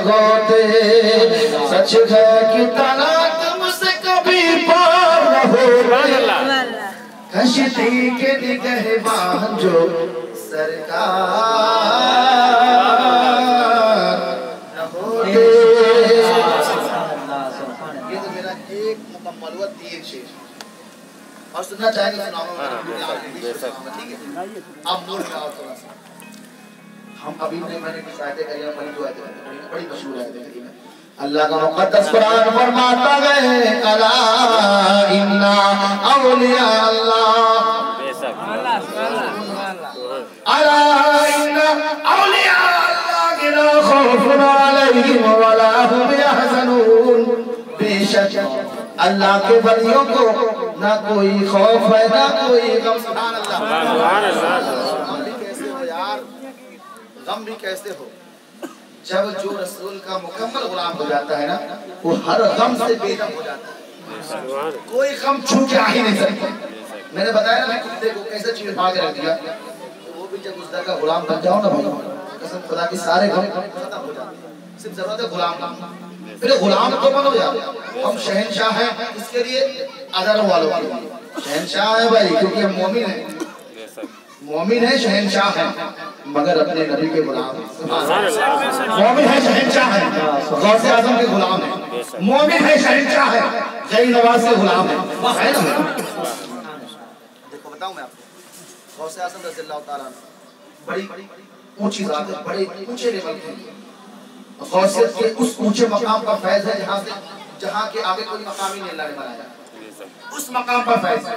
होते, सच है कि तना तुमसे कभी पार न होते, कश्ती के निगहबान जो सरकार न होते। ये तो मेरा एक मुकम्मल हुआ 3 शेर, और सुनना चाहेंगे सुनाऊंगा, ठीक है? अब मूड में आओ थोड़ा सा। हम अभी मैंने शायद करिए बड़ी दुआ बड़ी मशहूर है। अल्लाह का मुक़द्दस कुरान फरमाता है अला इन्ना औलिया अल्लाह, अला इन्ना औलिया अल्लाह ला खौफुन अलैहिम वला हुम यहज़नून। बेशक अल्लाह के वलियों को ना कोई खौफ है ना कोई गम। सुभान अल्लाह। कैसे हो यार, गम भी कैसे हो? जब जो रसूल का मुकम्मल गुलाम हो जाता है ना, वो हर गम से बेगम हो जाता है, कोई गम छू के आ ही नहीं सकता। मैंने बताया ना कुत्ते को कैसे चीर फाड़ के रख दिया, तो वो भी जब उस दर का गुलाम बन जाओ ना भाई, कसम खुदा की सारे गम खत्म हो जाते हैं। सिर्फ जरूरत है गुलाम। फिर गुलाम तो बनो यार, हम शहनशाह हैं, इसके लिए अदर वालों के लिए शहनशाह है भाई, क्योंकि हम मोमिन हैं, मोमिन है शहनशाह है, मगर अपने नबी के गुलाम हैं। मोमिन है शहनशाह है, गौसे आजम के गुलाम है। मोमिन है शहनशाह है, गई नवाज के गुलाम है ना? देखो बताऊं मैं आपको, गौसे आजम रज़ियल्लाहु ताला बड़ी ऊंची जात है, बड़े ऊंचे लेवल की गौसियत के उस ऊंचे मकाम पर फैज है जहां के आगे कोई मकाम ही नहीं अल्लाह ने बनाया। उस मकाम पर फैज है।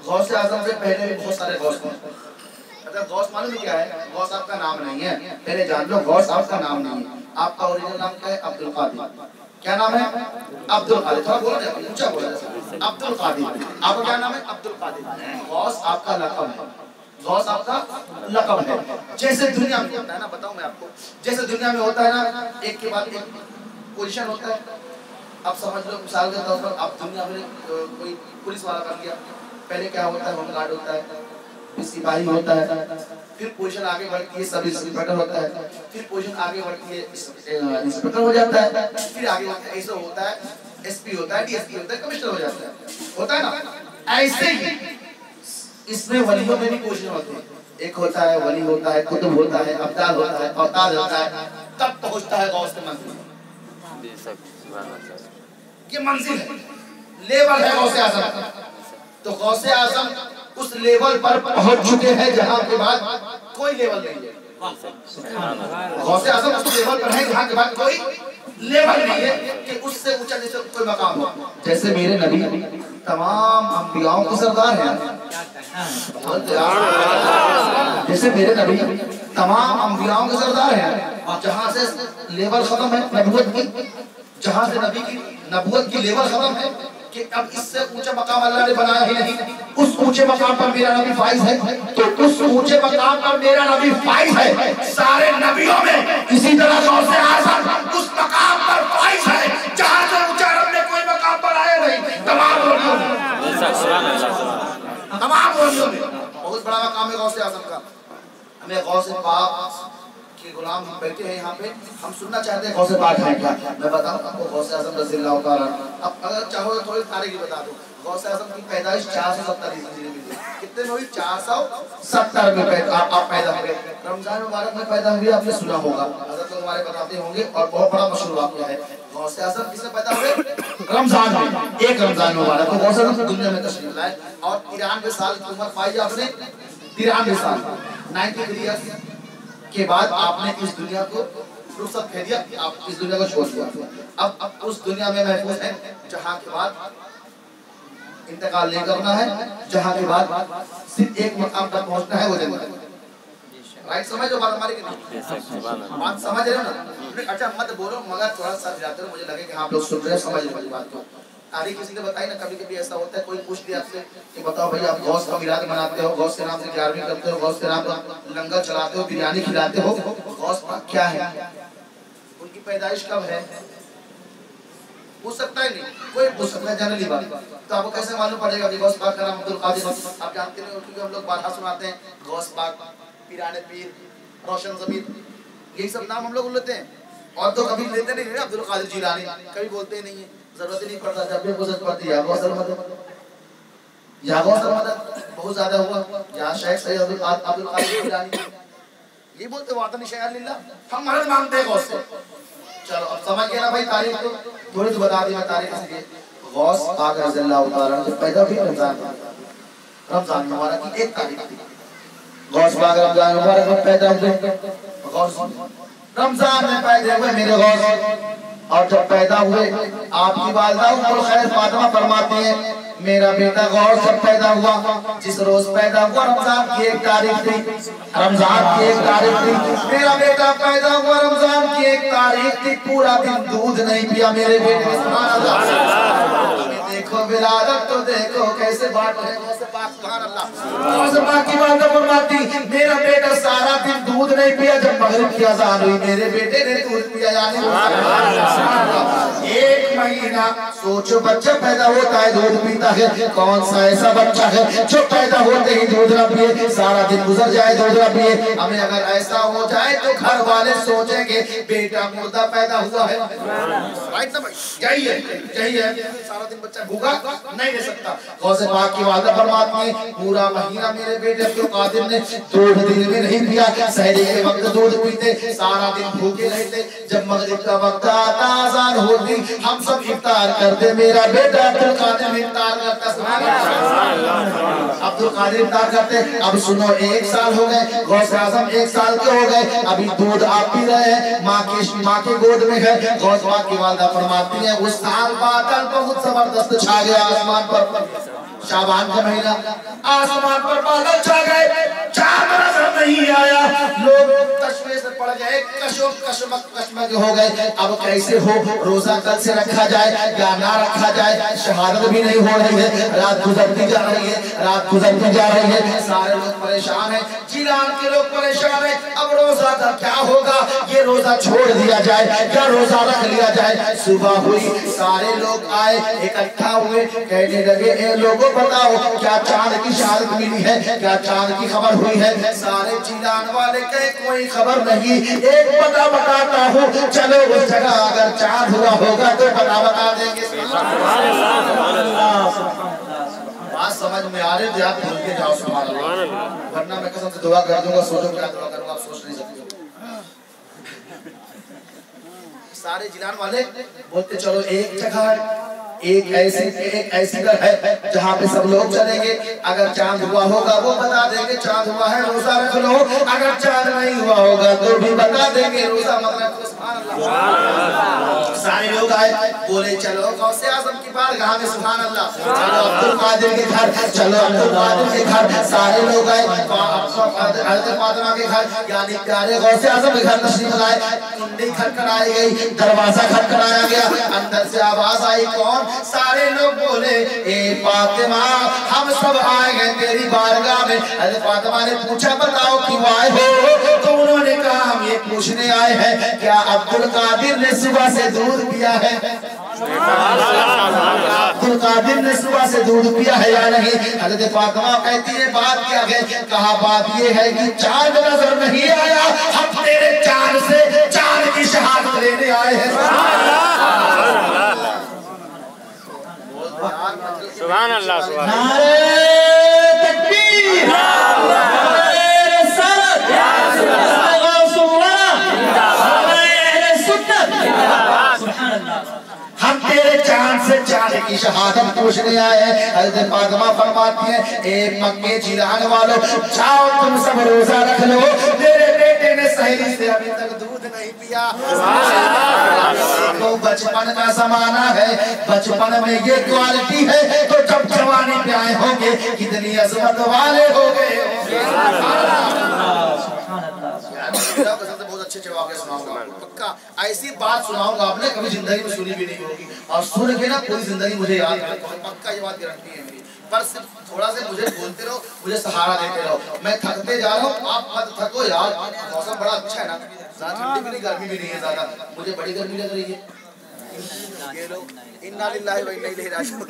गौसे आजम से पहले भी बहुत सारे गौस थे। अगर गौस मालूम क्या है? गौस आपका नाम नहीं है, पहले जान लो गौस आपका नाम नहीं है। आपका ओरिजिनल नाम क्या है? अब्दुल कादिर। क्या नाम है? अब्दुल कादिर। थोड़ा बोलो ना, ऊंचा बोलो। अब्दुल कादिर। आपका क्या नाम है? अब्दुल कादिर। गौस आपका लक़ब है, गौस आपका लक़ब है। जैसे दुनिया में होता है ना, बताऊं मैं आपको, जैसे दुनिया में होता है ना, एक के बाद एक पोजीशन होता है। अब समझ लो मिसाल के तौर पर आप दुनिया में कोई पुलिस वाला बन गया, पहले क्या होता है? होमगार्ड होता है, फिर सिपाही होता है, फिर पोजीशन आगे बढ़ती है सब इंस्पेक्टर होता है, फिर पोजीशन आगे बढ़ती है इंस्पेक्टर हो जाता है, फिर आगे ऐसा होता है एसपी होता है, डीएसपी होता है, कमिश्नर हो जाता है, होता है ना? ऐसे ही इसमें वलियों में भी पोजीशन होती है। एक होता है वली होता है, कुतुब होता है, अब्दाल होता है, औताद होता है, तब पहुंचता है गौस की मंजिल। ये मंजिल है, लेवल है गौसे आजम। तो गौसे आजम उस लेवल पर पहुंच चुके हैं जहां के बाद कोई लेवल नहीं है। गौसे आजम उस लेवल पर है जहां के बाद कोई लेवल नहीं है कि उससे ऊंचा जैसे कोई मकाम हो। जैसे मेरे नबी तमाम अंबियाओं के सरदार हैं, जैसे मेरे नबी तमाम अंबियाओं के सरदार हैं, और जहां से लेवल खत्म है नबूवत की, जहां से नबी की नबूवत की लेवल खत्म है कि अब इससे ऊंचा मकाम अल्लाह ने बनाया ही नहीं, उस ऊंचे मकाम पर मेरा नबी फाइज है, तो उस ऊंचे मकाम पर मेरा नबी फाइज है। सारे नबियों में इसी तरह गौसे आज़म उस मकाम पर फाइज है जहां से ऊंचा रब ने कोई मकाम पर आया नहीं। तमाम वलियों में बहुत बड़ा मकाम है गौसे आज़म का। हमें गौसे पाक के गुलाम बैठे हैं यहाँ पे, हम सुनना चाहते हैं गौसे पाक है क्या? मैं बताऊं आपको, गौसे आज़म रज़ियल्लाहु ताला। अब अगर चाहो तो थोड़ी तारीख बता दूं। गौसे आज़म की पैदाइश 470 ईस्वी में हुई। कितने में हुई? 470 में आप पैदा हुए। रमजान मुबारक में पैदा हुए, आपने सुना होगा, हज़रत लोग हमारे बताते होंगे, और बहुत बड़ा मशहूर वाक़या है। गौसे आज़म किसमें पैदा हुए? रमजान में, एक रमजान मुबारक को गौसे आज़म दुनिया में तशरीफ लाए, और 93 साल की उम्र पाई आपने। 93 साल 93 ईयर्स के बाद आपने इस दुनिया को रुखसत कह दिया, आप इस दुनिया को छोड़ दिया। अब उस दुनिया में महफूज है जहां के बाद इंतकाल नहीं करना है, जहां के बाद सिर्फ एक मकाम तक पहुंचना है, वो जन्नत। राइट समझ लो बात हमारी कि नहीं? बात समझ रहे हो ना? अच्छा मत बोलो, मगर थोड़ा सा जाते हो, मुझे लगे कि आप लोग सुन रहे हो, समझ रहे हो बात को। तारीख किसी ने बताई ना, कभी कभी ऐसा होता है कोई पूछ लिया आपसे कि बताओ भाई आप गौस का मिलाद मनाते हो, गौस के नाम से 11वीं करते हो, गौस के नाम पर लंगर चलाते हो, बिरयानी खिलाते हो, गौस पाक क्या है? उनकी पैदाइश कब है? पूछ सकता है? नहीं कोई पूछ सकता है, जनरली बात। तो आपको कैसे मालूम पड़ेगा कि गौस पाक का नाम अब्दुल कादिर? आप जानते नहीं हो, क्योंकि हम लोग बात सुनाते हैं, गौस पाक, पीराने पीर, रोशन ज़मीर, यही सब नाम हम लोग लेते हैं। और तो कभी लेते नहीं है अब्दुल कादिर जिलानी, कभी बोलते नहीं है, जरूरत ही नहीं पड़ता, जब भी जरूरत पड़ती है या गौसर मदद बहुत ज्यादा हुआ, या शेख सैयद अब्दुल कादिर जिलानी ये बोलते वातन शायर लिल्लाह, हम मदद मांगते हैं गौस से। चलो अब समझ गए ना भाई तारीख को, थोड़ी सी बता दी मैं तारीख इसलिए। गौस पाक रज़ियल्लाहु ताला जब पैदा हुए रमजान मुबारक की 1 तारीख थी। गौस पाक रमजान मुबारक में पैदा हुए, गौस रमजान में पैदा हुए मेरे गौस। और जब पैदा हुए आपकी वालिदा उम्मुल खैर फातिमा फरमाती है मेरा बेटा गौस जब पैदा हुआ, जिस रोज पैदा हुआ रमजान की 1 तारीख थी, रमजान की 1 तारीख थी, मेरा बेटा पैदा हुआ रमजान की 1 तारीख थी, पूरा दिन दूध नहीं पिया मेरे बेटे ने। सुभान अल्लाह, देखो विलादत तो देखो कैसे बात है, सुभान अल्लाह। और सब की बात फरमाती मेरा बेटा सारा दिन दूध नहीं पिया, जब मगरिब की अज़ान हुई मेरे बेटे ने दूध पिया, यानी 1 महीना। सोचो बच्चा पैदा होता है दूध पीता है, कौन सा ऐसा बच्चा है जो पैदा होते ही दूध न पिए, सारा दिन गुजर जाए दूध न पिए। हमें अगर ऐसा हो जाए तो घर वाले सोचेंगे बेटा मुर्दा पैदा हुआ है, राइट ना भाई, यही है, सारा दिन बच्चा भूखा नहीं रह सकता। गौसे पाक की वादा फरमाती है पूरा महीना मेरे बेटे अब्दुल कादिर ने दूध दिन में नहीं पिया, सहरी के वक्त दूध पीते, सारा दिन भूखे रहते, जब मगरिब का वक्त आता अज़ान होती हम सब इफ्तार करते, मेरा बेटा अब्दुल कादिर इफ्तार करता। सुभान अल्लाह, अब्दुल कादिर इफ्तार करते। अब सुनो 1 साल हो गए, गौसे आज़म 1 साल के हो गए, अभी दूध आप पी रहे हैं, माँ के गोद में है। गौस पाक की वालिदा फरमाती है उस साल बादल बहुत जबरदस्त छा गया आसमान पर, शाबान का महीना, आसमान पर बादल छा गए, चांद नजर नहीं आया, लोग तशवीश में पड़ गए, कशमकश हो गए। अब कैसे हो, रोजा कल से रखा जाए या ना रखा जाए, शहादत भी नहीं हो रही है, रात गुजरती जा रही है, सारे लोग परेशान हैं, जिलान के लोग परेशान हैं। अब रोजा का क्या होगा, ये रोजा छोड़ दिया जाए या रोजा रख लिया जाए। सुबह हुई, सारे लोग आए, इकट्ठा हुए, कहने लगे ए लोगों बताओ क्या चांद की शहादत मिली है, क्या चांद की खबर हुई है। सारे जिलान वाले कहे कोई खबर नहीं, एक पता बताता हूँ, चलो उस जगह अगर चांद हुआ होगा तो पता बता देंगे। बात समझ में आ रही है, आप भूल के जाओ, सुभान अल्लाह, वरना मैं कसम से दुआ कर दूंगा, सोचो क्या दुआ करूंगा आप सोच नहीं सकते। सारे जिलान वाले बोलते चलो एक जगह है, एक ऐसी घर है जहाँ पे सब लोग चलेंगे, अगर चांद हुआ होगा वो बता देंगे चांद हुआ है रोजा रख लो, अगर चांद नहीं हुआ होगा तो भी बता देंगे रोजा मत रखो। सुभान अल्लाह, सारे लोग आए, बोले चलो गौसे आज़म की बारगाह में, सुभान अल्लाह, चलो अब्दुल कादिर के घर, चलो अब्दुल कादिर के घर, सारे लोग आए, हज़रत फातिमा के घर यानी प्यारे गौसे आज़म के घर तशरीफ लाए। कुंडी खटखटाई गई, दरवाजा खटखटाया गया, अंदर से आवाज आई कौन, सारे लोग बोले ए फातिमा हम सब आए हैं तेरी बारगाह में। हज़रत फातिमा ने पूछा बताओ क्यों आए हो, तो उन्होंने कहा हम ये पूछने आए हैं क्या अब्दुल कादिर ने सुबह से दूध पिया है, अब्दुल कादिर ने सुबह से दूध पिया है या नहीं। हज़रत फातिमा कहती है बात क्या है, कहा बात ये है कि चांद नजर नहीं आया, हम तेरे चांद से चांद की शहादत लेने आए हैं। सुभान अल्लाह, सुभान नारे तकबीर, नारे रिसालत, हम तेरे चांद से चांद की शहादत पूछने आए हैं। हज़रत फातिमा फरमाती है ए मक्के जिलान वालों जाओ तुम सब रोजा रख लो, मेरे बेटे ने सहरी से अभी तक दूध नहीं पिया। तो बचपन का ज़माना है, बचपन में ये क्वालिटी है तो जब जवानी पे आए होंगे कितनी अज़मत वाले हो गए। बहुत अच्छे जवाब सुनाऊंगा, पक्का ऐसी बात सुनाऊंगा आपने कभी जिंदगी में सुनी भी नहीं होगी, और सुन के ना पूरी जिंदगी मुझे याद रखो, पक्का ये बात गारंटी है मेरी। पर सिर्फ थोड़ा से मुझे बोलते रहो, मुझे सहारा देते रहो, मैं थकते जा रहा हूँ, आप मत थको यार। मौसम बड़ा अच्छा है ना, ज्यादा ठंडी भी नहीं गर्मी भी नहीं है ज्यादा, मुझे बड़ी गर्मी लग रही है। ये लोग इन्ना लिल्लाहि व इन्ना इलैहि राजिऊन।